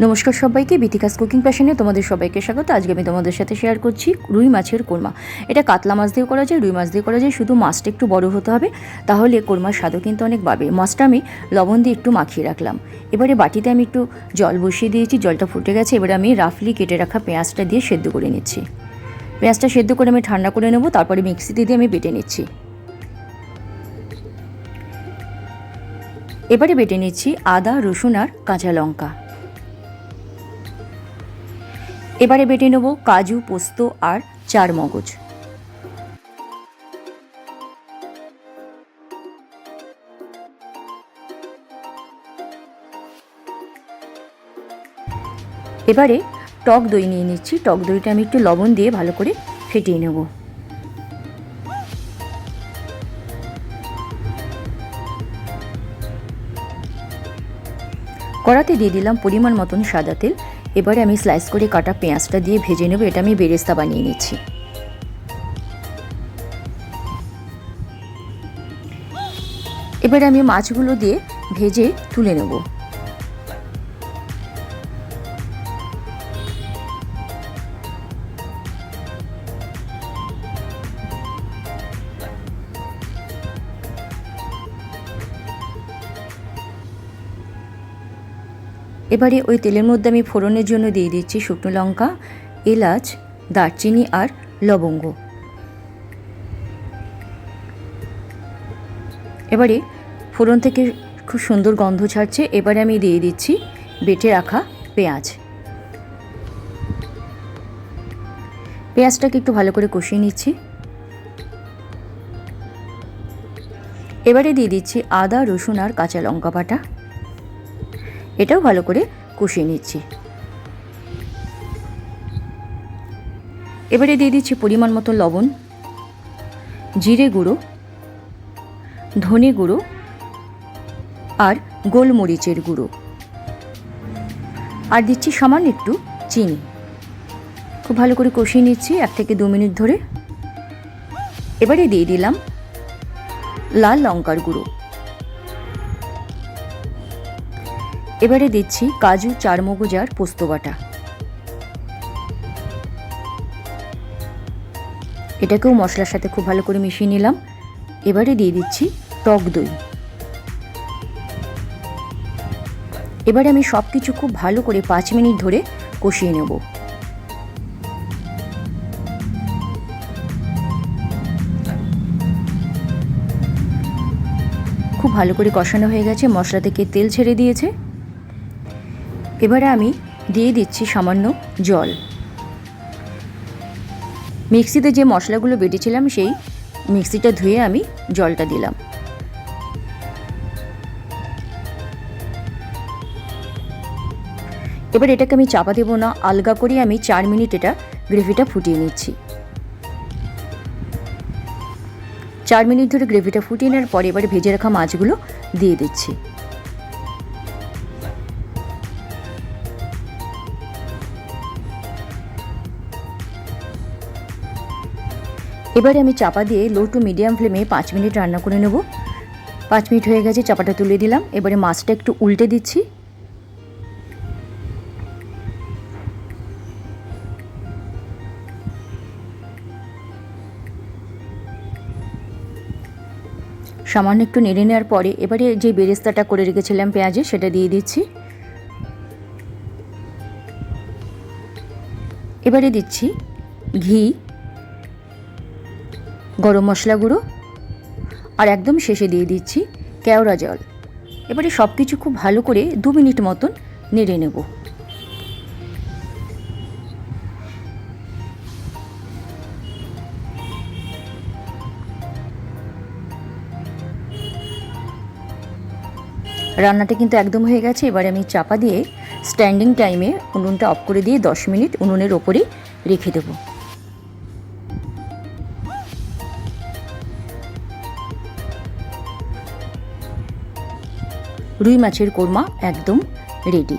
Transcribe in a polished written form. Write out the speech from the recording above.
নমস্কার সবাইকে, বিথিকাস কুকিং প্যাশনে তোমাদের সবাইকে স্বাগত। আজকে আমি তোমাদের সাথে শেয়ার করছি রুই মাছের কোরমা। এটা কাতলা মাছ দিয়েও করা যায়, রুই মাছ দিয়ে করা যায়, শুধু মাছটা একটু বড় হতে হবে, তাহলে কোরমার স্বাদও কিন্তু অনেক বাড়বে। মাছটা আমি লবণ দিয়ে একটু মাখিয়ে রাখলাম। এবারে বাটিতে আমি একটু জল বসিয়ে দিয়েছি, জলটা ফুটে গেছে। এবারে আমি রাফলি কেটে রাখা পেঁয়াজটা দিয়ে সেদ্ধ করে নিচ্ছি। পেঁয়াজটা সেদ্ধ করে আমি ঠান্ডা করে নেব, তারপরে মিক্সিতে দিয়ে আমি বেটে নিচ্ছি। এবারে বেটে নিচ্ছি আদা, রসুন আর কাঁচা লঙ্কা। এবারে বেটে নেব কাজু, পোস্ত আর চার মগজ। এবারে টক দই নিয়ে নিচ্ছি। টক দইটা আমি একটু লবণ দিয়ে ভালো করে ফেটিয়ে নেব। কড়াতে দিয়ে দিলাম পরিমাণ মতন সাদা তেল। এবারে আমি স্লাইস করে কাটা পেঁয়াজটা দিয়ে ভেজে নেব। এটা আমি বেরেস্তা বানিয়ে নিচ্ছি। এবারে আমি মাছগুলো দিয়ে ভেজে তুলে নেব। এবারে ওই তেলের মধ্যে আমি ফোড়নের জন্য দিয়ে দিচ্ছি শুকনো লঙ্কা, এলাচ, দারচিনি আর লবঙ্গ। এবারে ফোড়ন থেকে খুব সুন্দর গন্ধ ছাড়ছে। এবারে আমি দিয়ে দিচ্ছি বেটে রাখা পেঁয়াজ। পেঁয়াজটাকে একটু ভালো করে কষিয়ে নিচ্ছি। এবারে দিয়ে দিচ্ছি আদা, রসুন আর কাঁচা লঙ্কা বাটা। এটাও ভালো করে কষিয়ে নিচ্ছি। এবারে দিয়ে দিচ্ছি পরিমাণ মতো লবণ, জিরে গুঁড়ো, ধনে গুঁড়ো আর গোলমরিচের গুঁড়ো, আর দিচ্ছি সামান্য একটু চিনি। খুব ভালো করে কষিয়ে নিচ্ছি 1 থেকে 2 মিনিট ধরে। এবারে দিয়ে দিলাম লাল লঙ্কার গুঁড়ো। এবারে দিচ্ছি কাজু, চারমগজ আর পোস্ত বাটা। এটাকেও মশলার সাথে খুব ভালো করে মিশিয়ে নিলাম। এবারে দিয়ে দিচ্ছি টক দই। এবারে আমি সব কিছু খুব ভালো করে 5 মিনিট ধরে কষিয়ে নেব। খুব ভালো করে কষানো হয়ে গেছে, মশলা থেকে তেল ছেড়ে দিয়েছে। এবারে আমি দিয়ে দিচ্ছি সামান্য জল। মিক্সিতে যে মশলাগুলো বেটেছিলাম সেই মিক্সিটা ধুয়ে আমি জলটা দিলাম। এবার এটাকে আমি চাপা দেবো না, আলগা করে আমি 4 মিনিট এটা গ্রেভিটা ফুটিয়ে নিচ্ছি। 4 মিনিট ধরে গ্রেভিটা ফুটিয়ে নেওয়ার পরে এবারে ভেজে রাখা মাছগুলো দিয়ে দিচ্ছি। এবারে আমি চাপা দিয়ে লো টু মিডিয়াম ফ্লেমে 5 মিনিট রান্না করে নেব। 5 মিনিট হয়ে গেছে, চাপাটা তুলে দিলাম। এবারে মাছটা একটু উল্টে দিচ্ছি। সামান্য একটু নেড়ে নেওয়ার পরে এবারে যে বেরেস্তাটা করে রেখেছিলাম পেঁয়াজে, সেটা দিয়ে দিচ্ছি। এবারে দিচ্ছি ঘি, গরম মশলা গুঁড়ো আর একদম শেষে দিয়ে দিচ্ছি কেওড়া জল। এবারে সব কিছু খুব ভালো করে 2 মিনিট মতন নেড়ে নেব। রান্নাটা কিন্তু একদম হয়ে গেছে। এবারে আমি চাপা দিয়ে স্ট্যান্ডিং টাইমে উনুনটা অফ করে দিয়ে 10 মিনিট উনুনের ওপরেই রেখে দেব। রুই মাছের কোরমা একদম রেডি।